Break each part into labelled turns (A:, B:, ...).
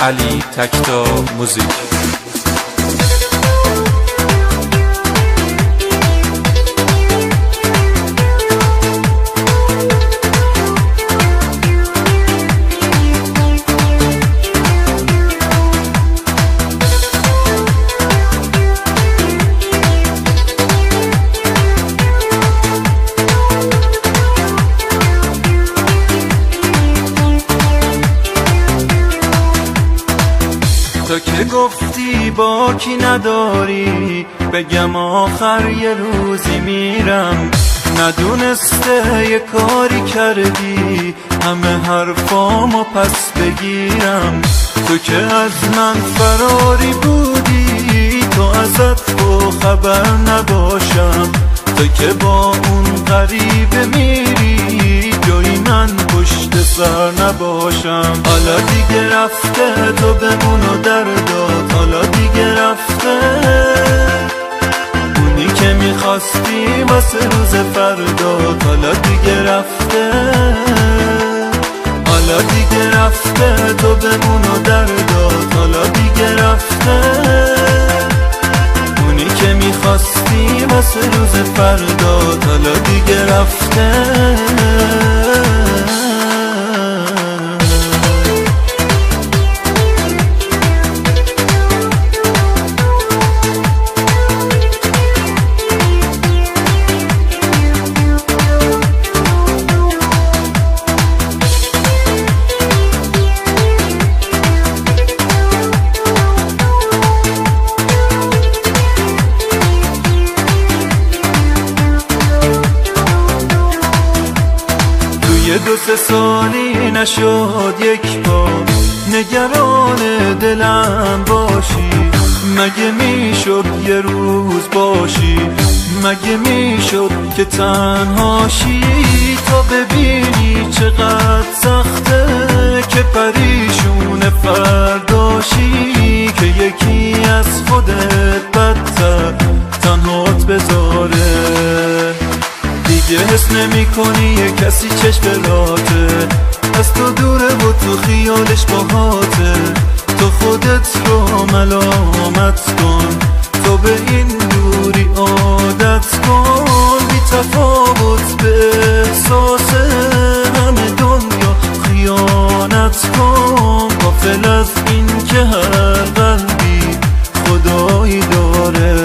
A: علی تکتا موزیک. تو که گفتی با کی نداری، بگم آخر یه روزی میرم. ندونسته یه کاری کردی همه حرفامو پس بگیرم. تو که از من فراری بودی، تو ازت با خبر نباشم. تو که با اون غریبه میری، جایی من پشت سر نباشم. حالا دیگه رفته تو بمون و دردات، حالا دیگه رفته اونی که میخواستی واسه روز فردات. حالا دیگه رفته، حالا دیگه رفته تو بمون و دردات. حالا دیگه رفته اونی که میخواستی واسه روز فردات. حالا دیگه رفته. یه 2-3 سالی نشد یک بار نگران دلم باشی. مگه میشد یه روز باشی، مگه میشد که تنهاشی. تا ببینی چقدر سخته که پریشون فرداشی، که یکی از خودت بدتر تنهات بذاره. دیگه حس نمی کنی یه کسی چشم راته، از تو دوره و تو خیالش باهاته. تو خودت رو ملامت کن، تو به این دوری عادت کن. بی تفاوت به احساس همه دنیا خیانت کن. غافل از این که هر قلبی خدایی داره.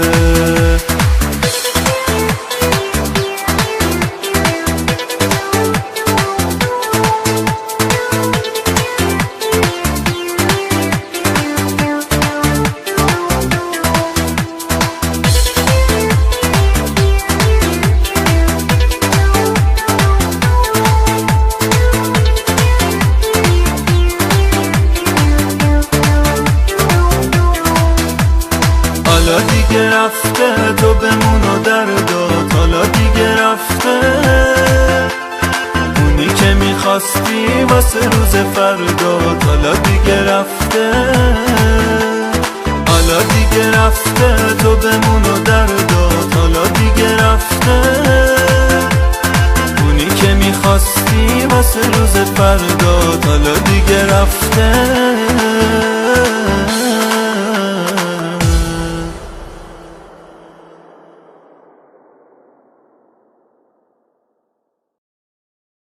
A: حالا دیگه رفته تو بمون و دردات. حالا دیگه رفته اونی که میخواستی واسه روز فردات. حالا دیگه رفته، حالا دیگه رفته تو بمون و دردات. حالا دیگه رفته اونی که میخواستی واسه روز فردات. حالا دیگه رفته.